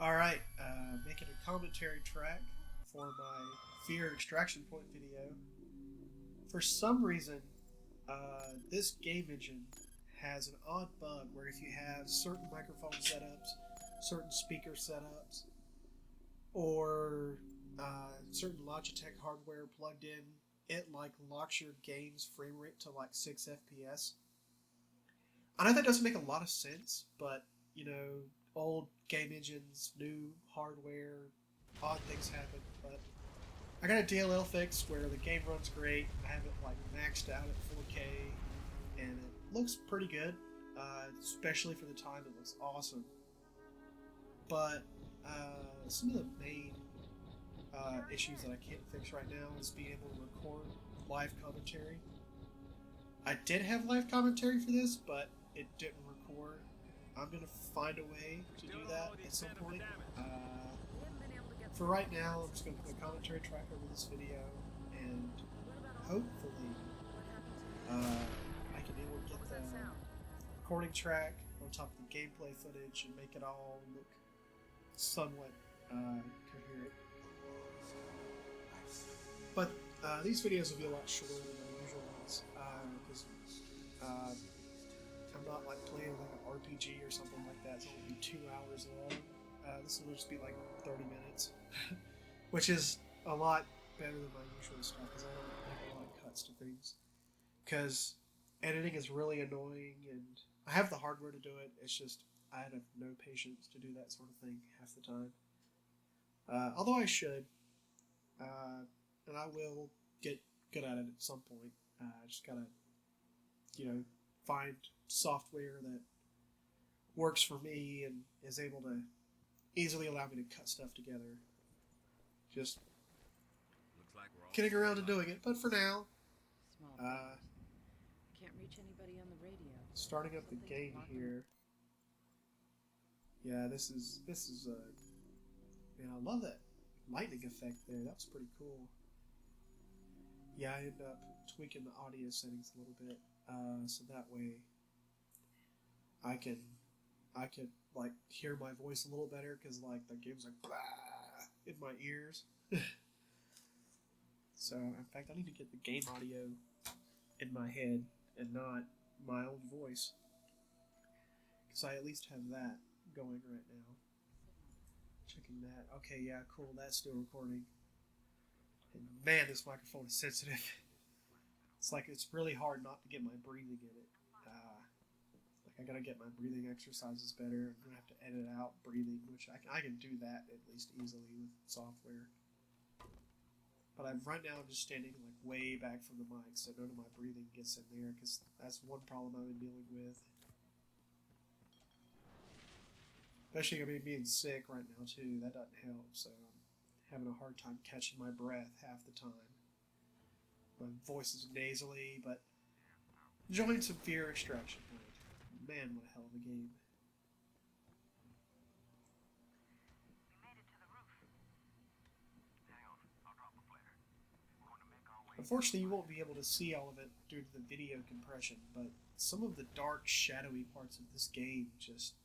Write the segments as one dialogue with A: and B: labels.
A: Alright, making a commentary track for my F.E.A.R extraction point video. For some reason, this game engine has an odd bug where if you have certain microphone setups, certain speaker setups, or certain Logitech hardware plugged in, it locks your game's frame rate to 6 FPS. I know that doesn't make a lot of sense, but old game engines, new hardware, odd things happen. But I got a DLL fix where the game runs great. I have it maxed out at 4K, and it looks pretty good, especially for the time. It looks awesome. But some of the main issues that I can't fix right now is being able to record live commentary. I did have live commentary for this, but it didn't record. I'm going to find a way to do that at some point. For right now, I'm just going to put a commentary track over this video, and hopefully I can be able to get the recording track on top of the gameplay footage and make it all look somewhat coherent. But these videos will be a lot shorter than the usual ones, because I'm not playing an RPG or something like that. It's only 2 hours long. This will just be 30 minutes, which is a lot better than my usual stuff because I don't make a lot of cuts to things. Because editing is really annoying, and I have the hardware to do it. It's just I have no patience to do that sort of thing half the time. Although I should, and I will get good at it at some point. I just gotta, find software that works for me and is able to easily allow me to cut stuff together. Just getting around to doing it, but for now,
B: can't reach anybody on the radio.
A: Starting up the game here. Yeah, this is man, I love that lightning effect there. That was pretty cool. Yeah, I end up tweaking the audio settings a little bit, so that way I can hear my voice a little better because the game's blah in my ears. So in fact, I need to get the game audio in my head and not my own voice, because I at least have that going right now. Checking that. Okay, yeah, cool. That's still recording. And man, this microphone is sensitive. It's really hard not to get my breathing in it. I gotta get my breathing exercises better. I'm gonna have to edit out breathing, which I can do that at least easily with software. But right now I'm just standing way back from the mic, so none of my breathing gets in there, because that's one problem I've been dealing with. Especially being sick right now too. That doesn't help. So I'm having a hard time catching my breath half the time. My voice is nasally, but enjoying some F.E.A.R extraction point. Man, what a hell of a game. Unfortunately, you won't be able to see all of it due to the video compression, but some of the dark, shadowy parts of this game just,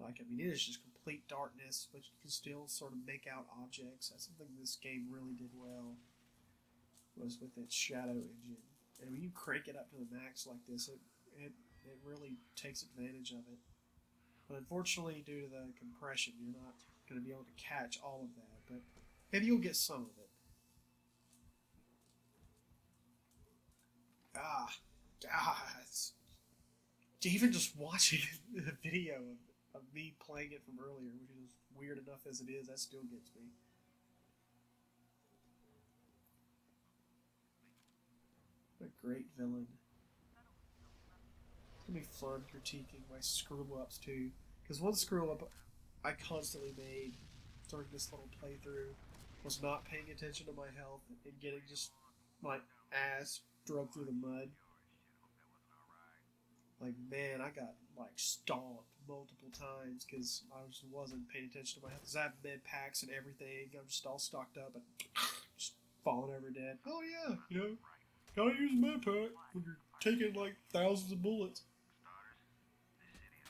A: it is just complete darkness, but you can still sort of make out objects. That's something this game really did well, was with its shadow engine. And when you crank it up to the max like this, it really takes advantage of it. But unfortunately, due to the compression, you're not going to be able to catch all of that, but maybe you'll get some of it. It's, even just watching the video of me playing it from earlier, which is weird enough as it is, that still gets me. What a great villain. It's gonna be fun critiquing my screw-ups too, because one screw-up I constantly made during this little playthrough was not paying attention to my health and getting just my ass drugged through the mud. Man, I got stomped multiple times because I just wasn't paying attention to my health. Because I have med packs and everything. I'm just all stocked up and just falling over dead. Oh yeah, gotta use a med pack when you're taking thousands of bullets.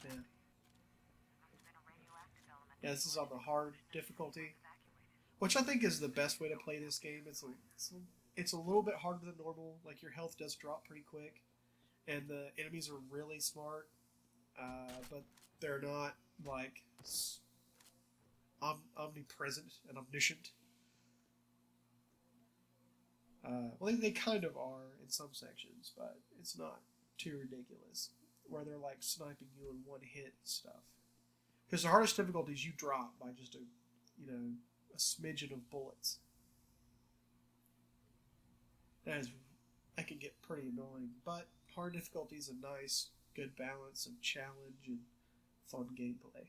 A: Yeah. Yeah, this is on the hard difficulty, which I think is the best way to play this game. It's a little bit harder than normal. Like your health does drop pretty quick, and the enemies are really smart, but they're not like omnipresent and omniscient. Well, they kind of are in some sections, but it's not too ridiculous where they're like sniping you in one hit and stuff. Because the hardest difficulties you drop by just a smidgen of bullets. That is that can get pretty annoying, but hard difficulty is a nice, good balance of challenge and fun gameplay.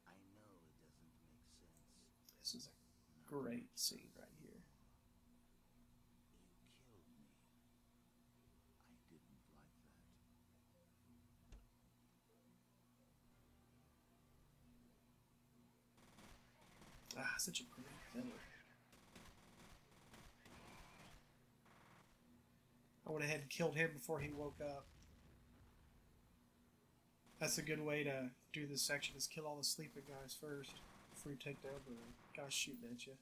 C: I know it doesn't make sense.
A: This is a great scene right here.
C: You killed me. I didn't like that.
A: Such a great villain. I went ahead and killed him before he woke up. That's a good way to do this section, is kill all the sleeping guys first before you take down the guys shooting at you.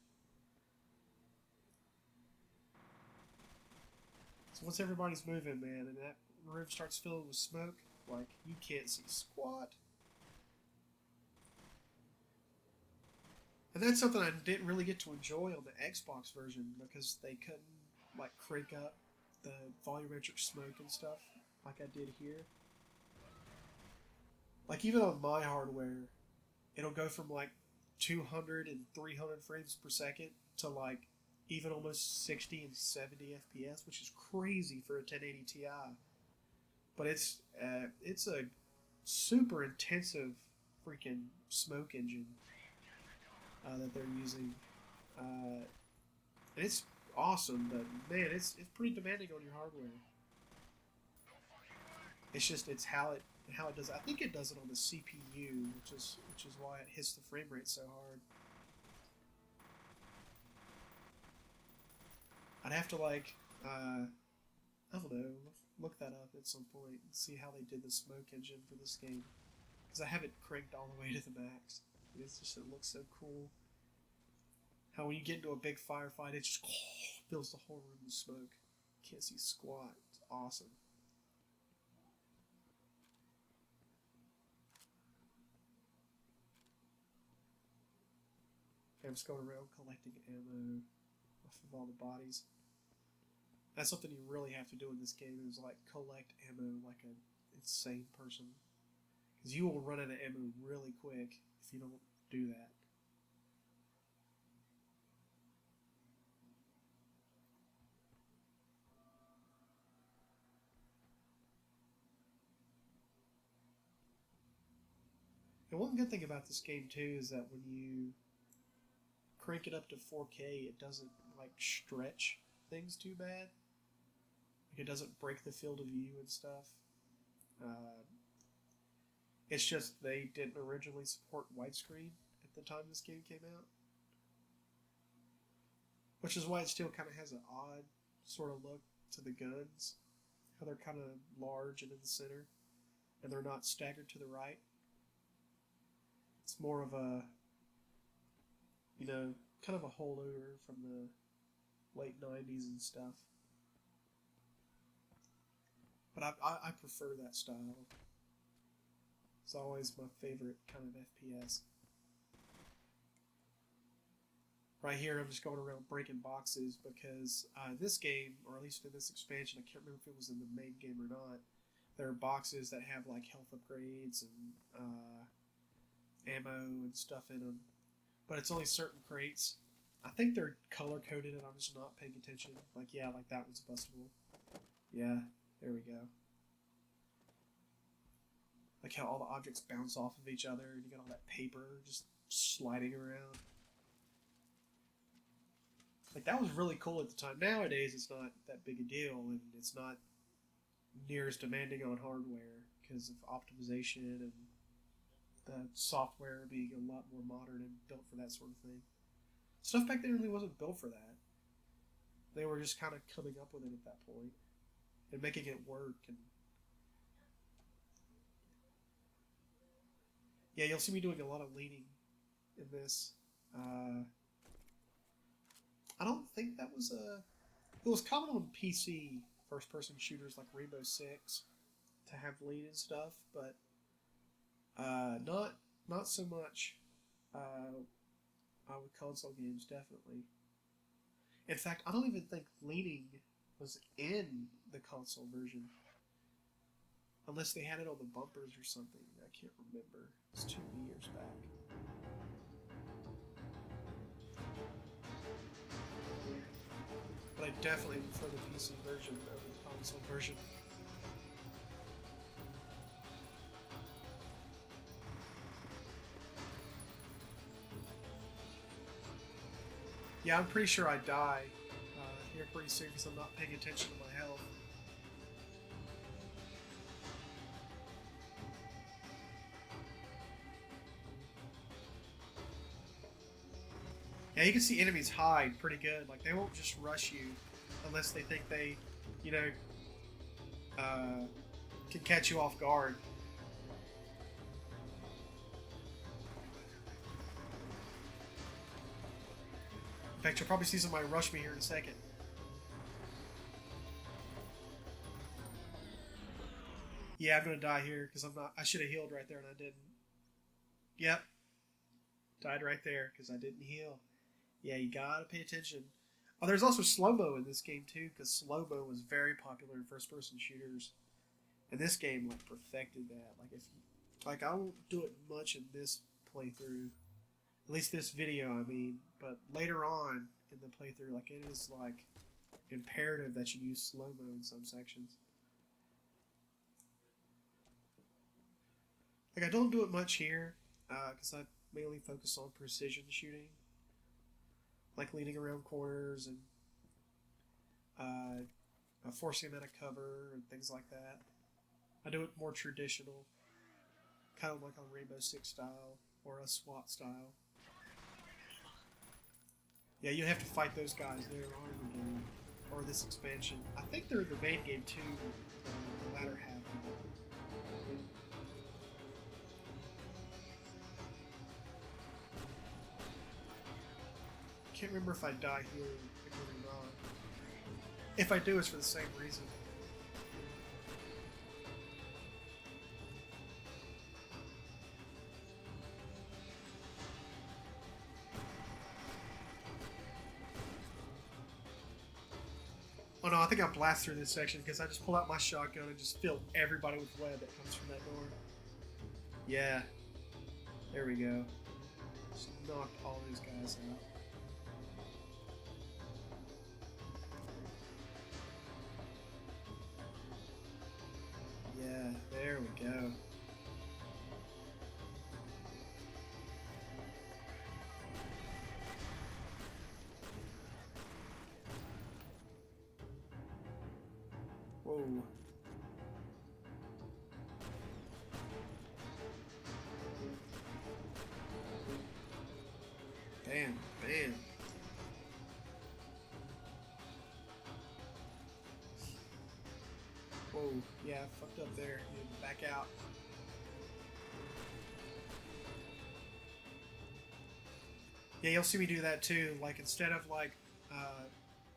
A: So once everybody's moving, man, and that room starts filling with smoke, like, you can't see squat. And that's something I didn't really get to enjoy on the Xbox version because they couldn't, like, crank up the volumetric smoke and stuff like I did here. Like, even on my hardware, it'll go from, like, 200 and 300 frames per second to, like, even almost 60 and 70 FPS, which is crazy for a 1080 Ti. But it's a super intensive freaking smoke engine that they're using. And it's awesome, but man, it's pretty demanding on your hardware. It's how it does it. I think it does it on the CPU, which is why it hits the frame rate so hard. I'd have to like I don't know, look that up at some point and see how they did the smoke engine for this game, because I have it cranked all the way to the max. It looks so cool. How when you get into a big firefight, it just fills the whole room with smoke. Can't see squat. It's awesome. I'm just going around collecting ammo off of all the bodies. That's something you really have to do in this game, is like collect ammo like an insane person. Because you will run out of ammo really quick if you don't do that. And one good thing about this game too is that when you crank it up to 4K, it doesn't like stretch things too bad. Like, it doesn't break the field of view and stuff. It's just they didn't originally support widescreen at the time this game came out, which is why it still kind of has an odd sort of look to the guns. How they're kind of large and in the center, and they're not staggered to the right. It's more of a, kind of a holdover from the late 90s and stuff. But I prefer that style. It's always my favorite kind of FPS. Right here, I'm just going around breaking boxes because this game, or at least in this expansion, I can't remember if it was in the main game or not, there are boxes that have like health upgrades and ammo and stuff in them. But it's only certain crates. I think they're color coded and I'm just not paying attention. Like, yeah, like that one's bustable. Yeah, there we go. Like how all the objects bounce off of each other and you got all that paper just sliding around. Like, that was really cool at the time. Nowadays, it's not that big a deal, and it's not near as demanding on hardware because of optimization and the software being a lot more modern and built for that sort of thing. Stuff back then really wasn't built for that. They were just kind of coming up with it at that point and making it work. And Yeah, you'll see me doing a lot of leaning in this. I don't think that was a... It was common on PC first-person shooters like Rainbow Six to have lean and stuff, but not so much with console games, definitely. In fact, I don't even think leaning was in the console version. Unless they had it on the bumpers or something. I can't remember. It's 2 years back. But I definitely prefer the PC version over the console version. Yeah, I'm pretty sure I die here pretty soon because I'm not paying attention to my health. Yeah, you can see enemies hide pretty good. Like, they won't just rush you unless they think they, you know, can catch you off guard. In fact, you'll probably see somebody rush me here in a second. Yeah, I'm gonna die here because I'm not. I should have healed right there and I didn't. Yep, died right there because I didn't heal. Yeah, you gotta pay attention. Oh, there's also slow-mo in this game too, because slow-mo was very popular in first-person shooters, and this game like perfected that. Like if you, like I won't do it much in this playthrough, at least this video, I mean. But later on in the playthrough, like it is like imperative that you use slow-mo in some sections. Like I don't do it much here, because I mainly focus on precision shooting. Like leaning around corners and forcing them out of cover and things like that. I do it more traditional, kind of like on Rainbow Six style or a SWAT style. Yeah, you have to fight those guys later on in the game, or this expansion. I think they're in the main game too, the latter half of it. Can't remember if I die here or not. If I do, it's for the same reason. Oh no, I think I blast through this section because I just pull out my shotgun and just fill everybody with lead that comes from that door. Yeah. There we go. Just knocked all these guys out. Yeah, there we go. Whoa. Bam, bam. Whoa, yeah, I fucked up there. Back out. Yeah, you'll see me do that too. Like instead of like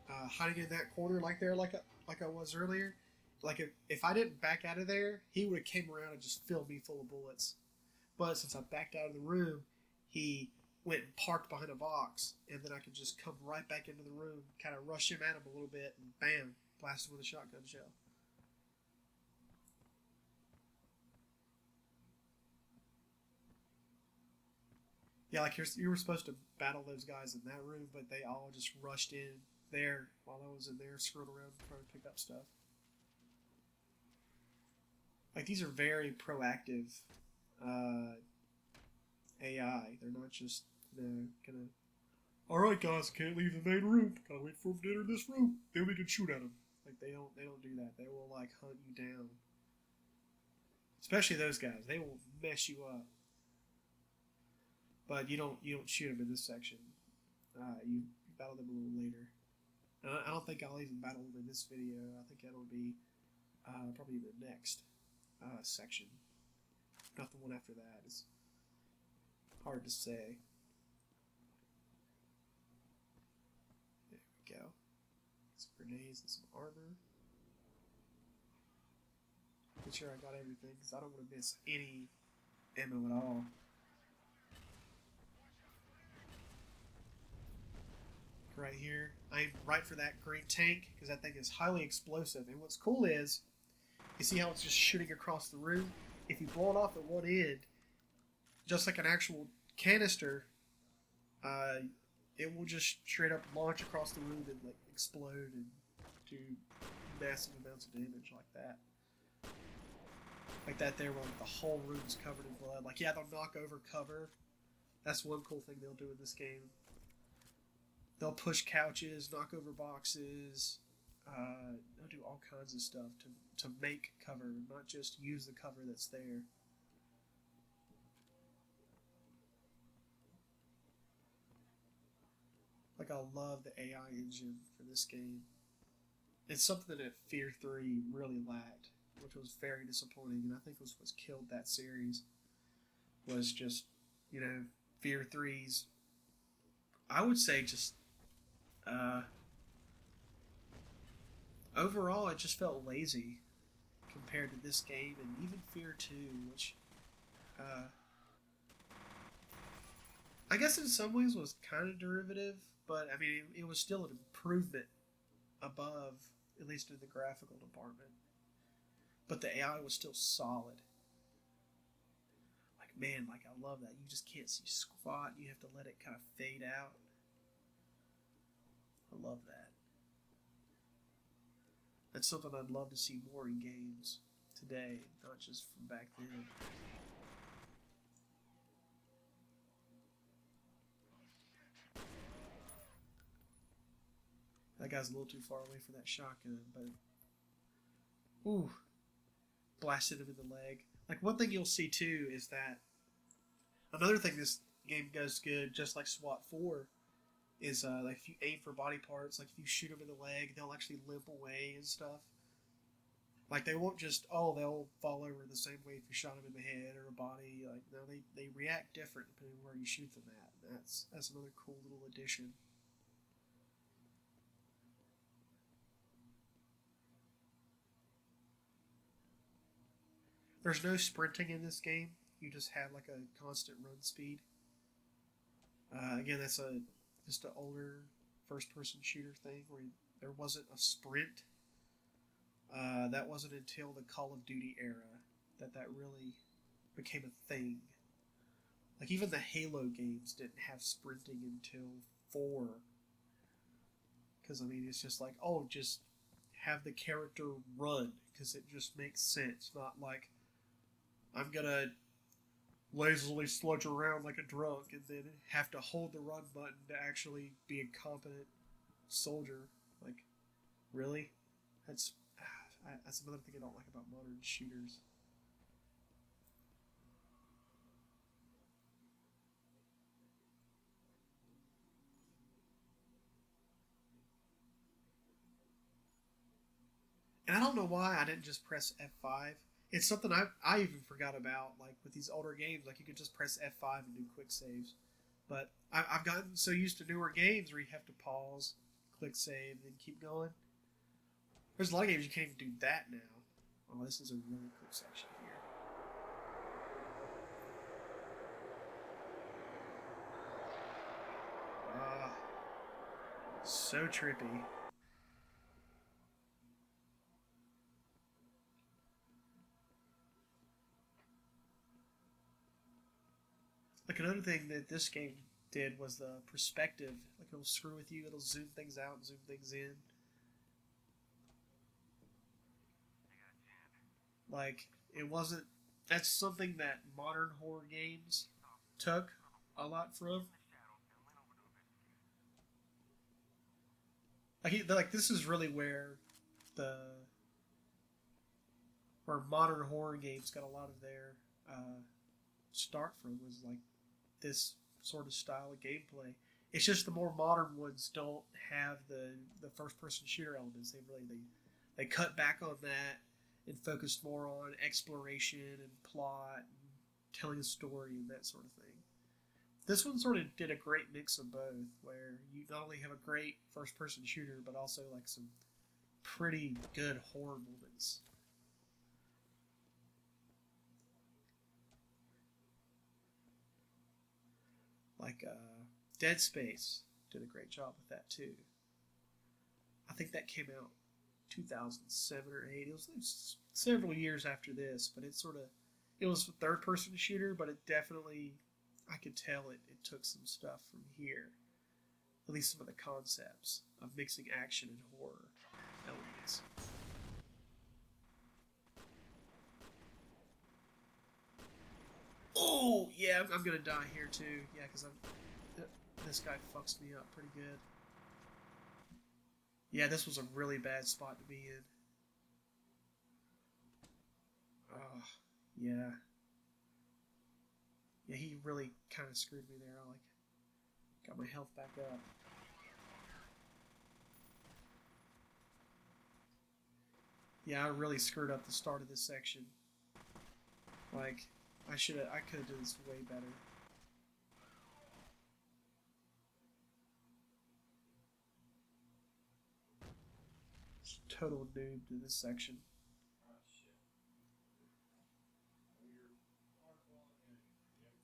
A: hiding in that corner like there, like I was earlier, like if I didn't back out of there, he would have came around and just filled me full of bullets. But since I backed out of the room, he went and parked behind a box, and then I could just come right back into the room, kind of rush him at him a little bit, and bam, blast him with a shotgun shell. Yeah, like you were supposed to battle those guys in that room, but they all just rushed in there while I was in there screwing around trying to pick up stuff. Like these are very proactive AI. They're not just gonna. All right, guys, can't leave the main room. Gotta wait for them to enter this room. Then we can shoot at them. Like they don't do that. They will like hunt you down. Especially those guys. They will mess you up. But you don't shoot them in this section. You battle them a little later. I don't think I'll even battle them in this video. I think that'll be probably the next section. Not the one after that. Hard to say. There we go. Some grenades and some armor. Make sure I got everything because I don't want to miss any ammo at all. Right here, I'm right for that green tank because that thing is highly explosive. And what's cool is, you see how it's just shooting across the room? If you blow it off at one end, just like an actual canister, it will just straight up launch across the room and like explode and do massive amounts of damage like that. Like that there where the whole room's covered in blood. Like, yeah, they'll knock over cover. That's one cool thing they'll do in this game. They'll push couches, knock over boxes. They'll do all kinds of stuff to make cover, not just use the cover that's there. Like, I love the AI engine for this game. It's something that F.E.A.R 3 really lacked, which was very disappointing, and I think was what killed that series. Was just, you know, F.E.A.R 3's, I would say just, overall it just felt lazy compared to this game, and even F.E.A.R 2, which, I guess in some ways was kind of derivative, but I mean, it was still an improvement above, at least in the graphical department. But the AI was still solid. Like, man, like, I love that. You just can't see squat. You have to let it kind of fade out. I love that. That's something I'd love to see more in games today, not just from back then. That guy's a little too far away for that shotgun, but... Ooh. Blasted him in the leg. Like, one thing you'll see, too, is that... Another thing this game does good, just like SWAT 4, is, like, if you aim for body parts, like, if you shoot them in the leg, they'll actually limp away and stuff. Like, they won't just, they'll fall over the same way if you shot them in the head or a body. Like, no, they react different depending on where you shoot them at. That's another cool little addition. There's no sprinting in this game. You just have like a constant run speed. Again, that's just an older first-person shooter thing where there wasn't a sprint. That wasn't until the Call of Duty era that really became a thing. Like, even the Halo games didn't have sprinting until 4. Because, I mean, it's just like, just have the character run, because it just makes sense. Not like, I'm gonna lazily sludge around like a drunk and then have to hold the run button to actually be a competent soldier. Like, really? That's another thing I don't like about modern shooters. And I don't know why I didn't just press F5. It's something I even forgot about. Like, with these older games, like, you could just press F5 and do quick saves. But I've gotten so used to newer games where you have to pause, click save, and then keep going. There's a lot of games you can't even do that now. Oh, this is a really cool section here. So trippy. Like, another thing that this game did was the perspective. Like, it'll screw with you, it'll zoom things out and zoom things in. Like, it wasn't... That's something that modern horror games took a lot from. Like this is really where the... Where modern horror games got a lot of their start from, was like this sort of style of gameplay. It's just the more modern ones don't have the first person shooter elements. They cut back on that and focused more on exploration and plot and telling a story and that sort of thing. This one sort of did a great mix of both, where you not only have a great first-person shooter, but also like some pretty good horror moments. Like Dead Space did a great job with that too. I think that came out 2007 or 8. It was several years after this, but it was a third person shooter, but it definitely, I could tell it took some stuff from here. At least some of the concepts of mixing action and horror elements. Oh, yeah, I'm gonna die here too. Yeah, because this guy fucks me up pretty good. Yeah, this was a really bad spot to be in. Oh, yeah. Yeah, he really kind of screwed me there. I got my health back up. Yeah, I really screwed up the start of this section. Like, I could have done this way better. Total noob to this section.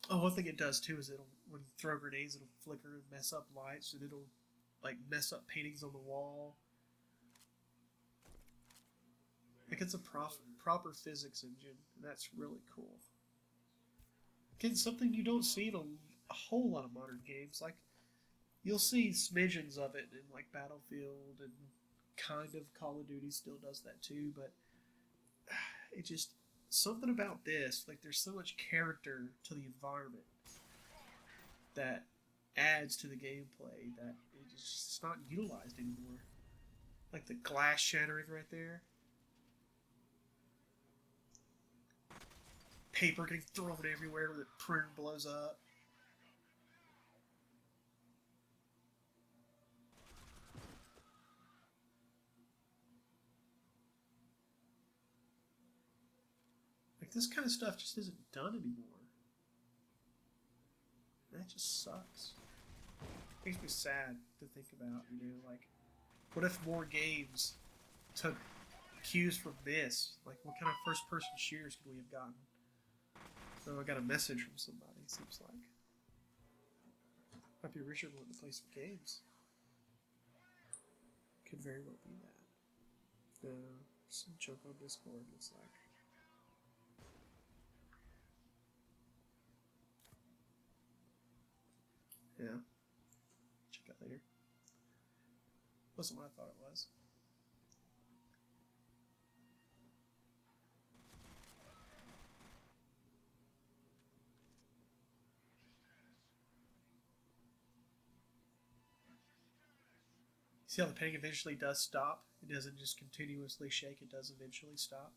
A: Oh, one thing it does too is when you throw grenades, it'll flicker and mess up lights, and it'll like mess up paintings on the wall. Like it's a proper physics engine, and that's really cool. Again, something you don't see in a whole lot of modern games. Like you'll see smidgens of it in like Battlefield and kind of Call of Duty still does that too, but it just something about this, like there's so much character to the environment that adds to the gameplay that it's not utilized anymore. Like the glass shattering right there, paper getting thrown everywhere, the printer blows up. Like this kind of stuff just isn't done anymore. That just sucks. Makes me sad to think about, like what if more games took cues from this? Like what kind of first person shooters could we have gotten? So I got a message from somebody, it seems like. Might be Richard wanting to play some games. Could very well be that. Some junk on Discord, looks like. Yeah. Check out later. Wasn't what I thought it was. See how the ping eventually does stop? It doesn't just continuously shake, it does eventually stop.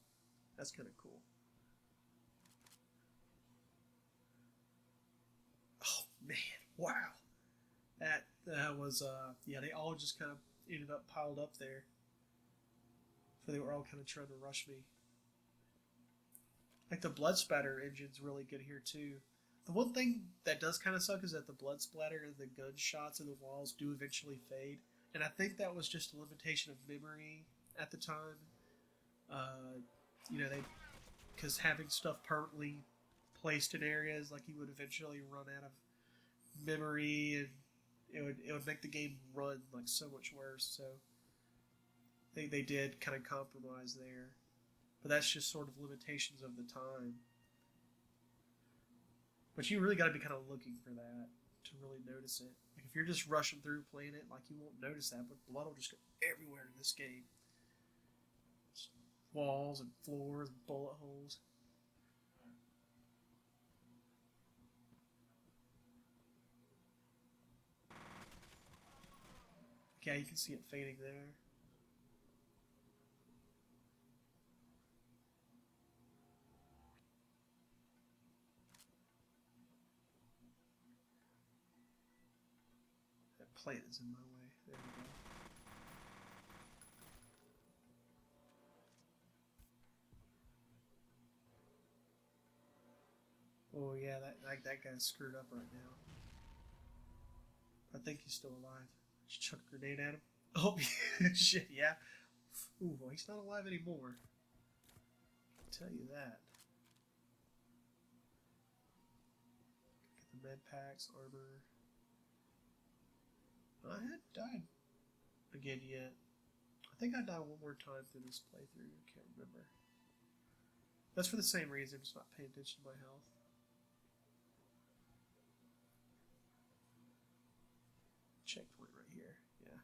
A: That's kind of cool. Oh man, wow. That was, yeah, they all just kind of ended up piled up there. So they were all kind of trying to rush me. Like the blood spatter engine's really good here too. The one thing that does kind of suck is that the blood splatter and the gunshots in the walls do eventually fade. And I think that was just a limitation of memory at the time. They because having stuff permanently placed in areas, like you would eventually run out of memory, and it would make the game run like so much worse. So they did kind of compromise there, but that's just sort of limitations of the time. But you really got to be kind of looking for that to really notice it. Like if you're just rushing through playing it, like you won't notice that, but blood will just go everywhere in this game. Just walls and floors and bullet holes. Yeah, you can see it fading there. That plant is in my way. There we go. Oh yeah, that guy's screwed up right now. I think he's still alive. Just chuck a grenade at him. Oh, shit, yeah. Ooh, well, he's not alive anymore. I'll tell you that. Get the med packs, armor. I hadn't died again yet. I think I died one more time through this playthrough. I can't remember. That's for the same reason, just not paying attention to my health. Checkpoint right here. Yeah.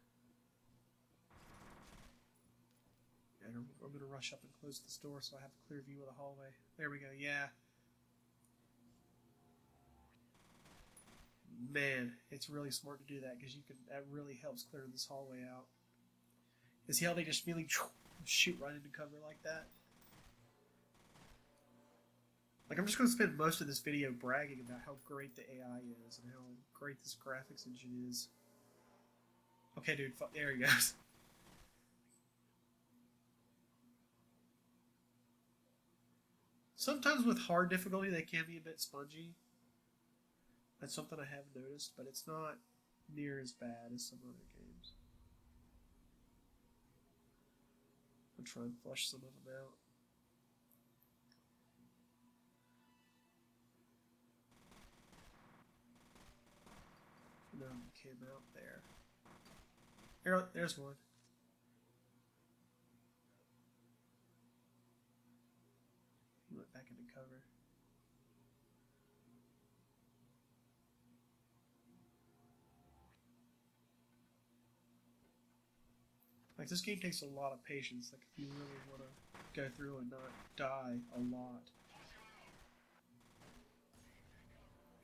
A: And I'm going to rush up and close this door so I have a clear view of the hallway. There we go. Yeah. Man, it's really smart to do that because that really helps clear this hallway out. You see how they just really shoot right into cover like that? Like, I'm just going to spend most of this video bragging about how great the AI is and how great this graphics engine is. Okay, dude, there he goes. Sometimes with hard difficulty, they can be a bit spongy. That's something I have noticed, but it's not near as bad as some other games. I'll try and flush some of them out. No, he came out there. There's one. He went back into cover. Like, this game takes a lot of patience. Like, if you really want to go through and not die a lot.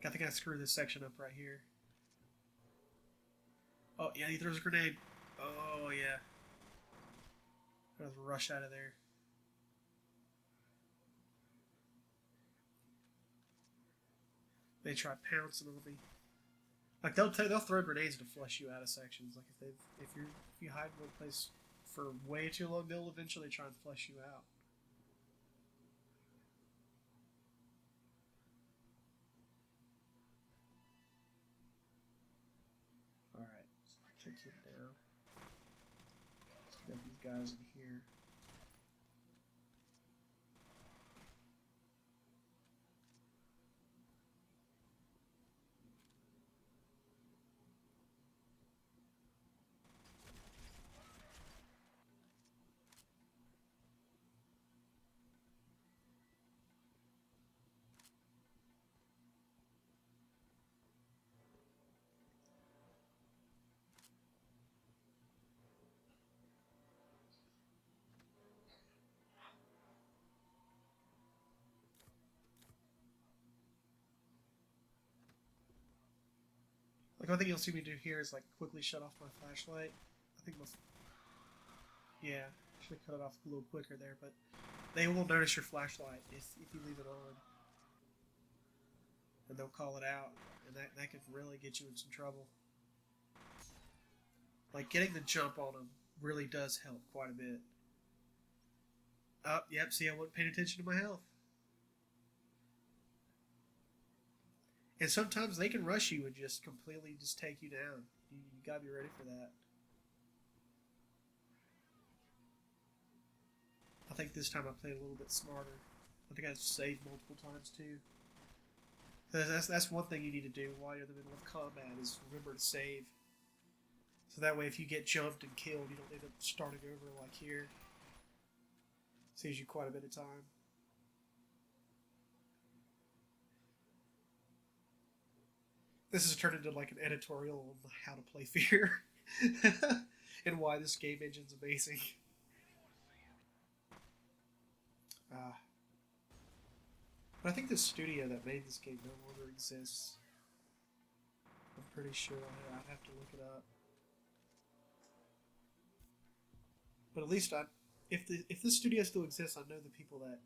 A: I think I screwed this section up right here. Oh, yeah, he throws a grenade. Oh, yeah. I have to rush out of there. They try pouncing on me. Like, they'll throw grenades to flush you out of sections. Like, if you hide in one place for way too long, they'll eventually try and flush you out. Alright, take him down. Let's get these guys in here. Like, one thing you'll see me do here is, like, quickly shut off my flashlight. I think yeah, should have cut it off a little quicker there, but they will notice your flashlight if you leave it on. And they'll call it out, and that could really get you in some trouble. Like, getting the jump on them really does help quite a bit. Oh, yep, see, I wasn't paying attention to my health. And sometimes they can rush you and just completely just take you down. You gotta be ready for that. I think this time I played a little bit smarter. I think I saved multiple times too. That's one thing you need to do while you're in the middle of combat is remember to save. So that way if you get jumped and killed, you don't end up starting over like here. Saves you quite a bit of time. This has turned into like an editorial on how to play F.E.A.R. and why this game engine's amazing. But I think the studio that made this game no longer exists. I'm pretty sure I'd have to look it up. But at least if this studio still exists, I know the people that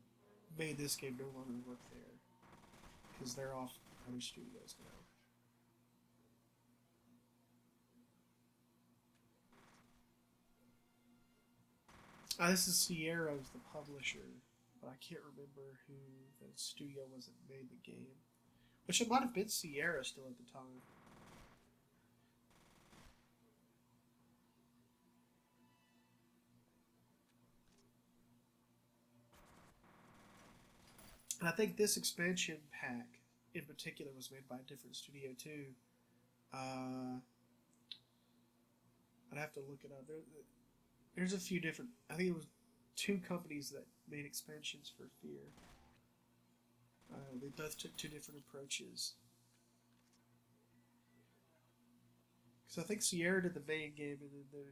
A: made this game no longer work there. Because they're off other studios now. This is F.E.A.R. was the publisher, but I can't remember who the studio was that made the game. Which it might have been F.E.A.R. still at the time. And I think this expansion pack in particular was made by a different studio too. I'd have to look it up. There's a few different. I think it was two companies that made expansions for F.E.A.R. They both took two different approaches. Because I think Sierra did the main game, and then the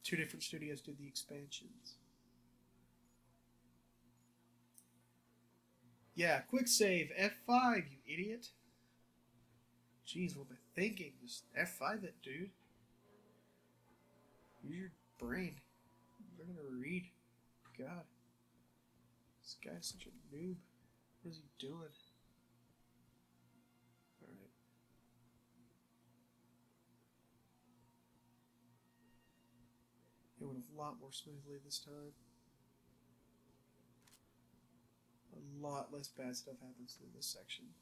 A: two different studios did the expansions. Yeah, quick save F5, you idiot. Jeez, what am I thinking? Just F5 it, dude. Use your brain. Learn how to read. God. This guy's such a noob. What is he doing? Alright. It went a lot more smoothly this time. A lot less bad stuff happens in this section.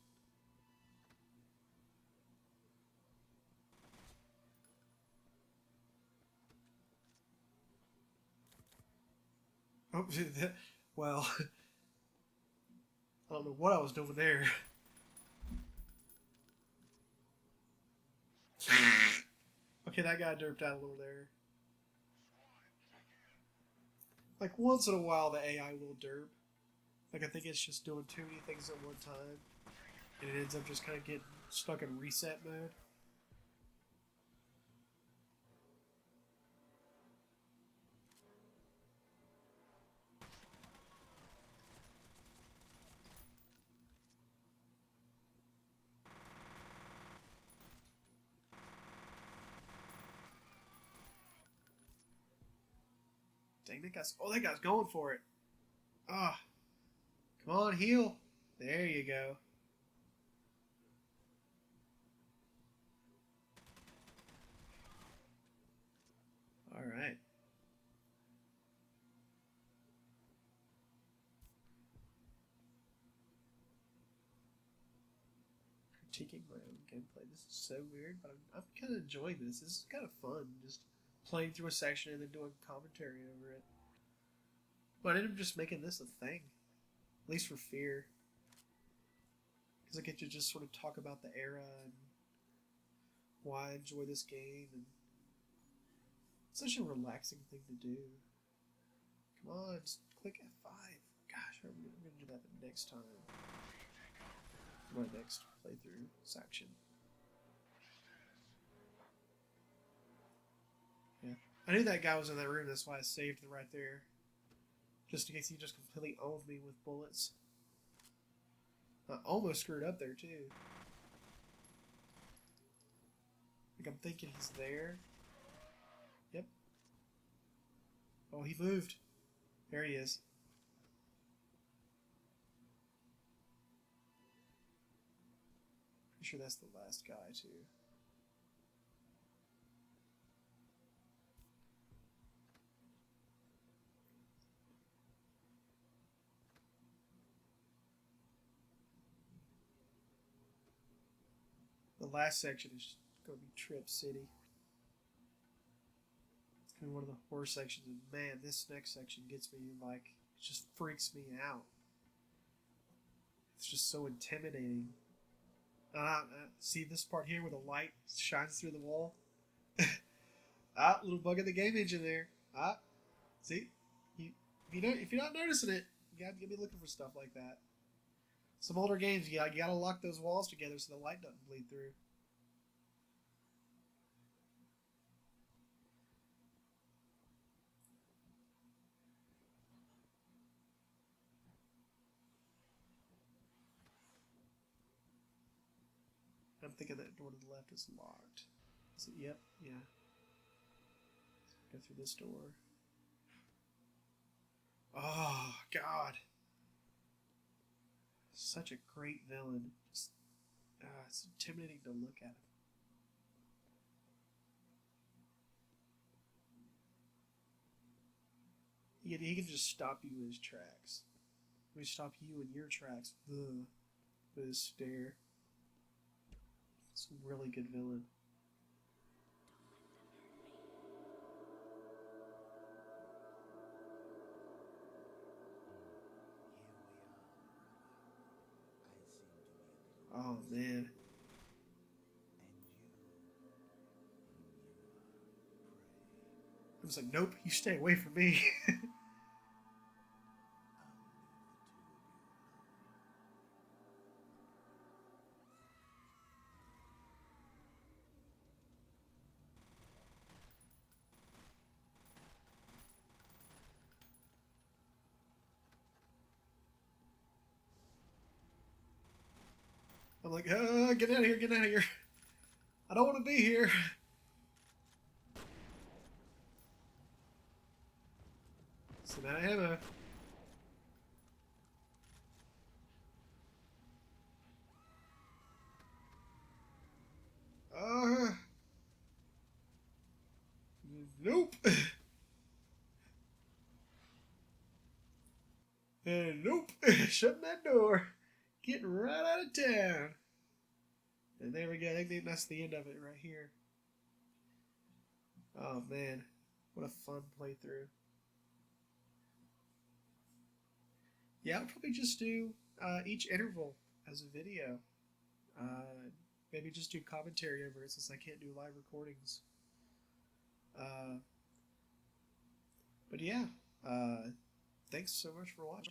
A: Oh, well, I don't know what I was doing there. Okay, that guy derped out a little there. Like, once in a while, the AI will derp. Like, I think it's just doing too many things at one time. And it ends up just kind of getting stuck in reset mode. Dang, that guy's... Oh, that guy's going for it. Ah. Come on, heal. There you go. Alright. Critiquing my own gameplay. This is so weird, but I'm kind of enjoying this. This is kind of fun. Just playing through a section and then doing commentary over it. But I ended up just making this a thing. At least for F.E.A.R. Because I get to just sort of talk about the era and why I enjoy this game. And it's such a relaxing thing to do. Come on, just click F5. Gosh, I'm going to do that the next time. My next playthrough section. Yeah. I knew that guy was in that room, that's why I saved it right there. Just in case he just completely owned me with bullets. I almost screwed up there, too. Like, I'm thinking he's there. Yep. Oh, he moved. There he is. Pretty sure that's the last guy, too. The last section is going to be Trip City. It's going to be one of the horror sections, and man, this next section gets me, like, it just freaks me out. It's just so intimidating. See this part here where the light shines through the wall? Little bug in the game engine there. See? If you're not noticing it, you gotta be looking for stuff like that. Some older games, you gotta lock those walls together so the light doesn't bleed through. I'm thinking that door to the left is locked. Is it? Yep. Yeah. Go through this door. Oh, God. Such a great villain. Just, it's intimidating to look at him. He can just stop you in his tracks. He can stop you in your tracks. Ugh. With his stare. It's a really good villain.
C: Here we are.
A: Oh man. I was like, nope, you stay away from me. I'm like, get out of here, get out of here. I don't want to be here. So now I have a... nope. Nope. Shutting that door. Getting right out of town. And there we go. I think that's the end of it right here. Oh man. What a fun playthrough. Yeah, I'll probably just do each interval as a video. Maybe just do commentary over it since I can't do live recordings. But yeah, thanks so much for watching.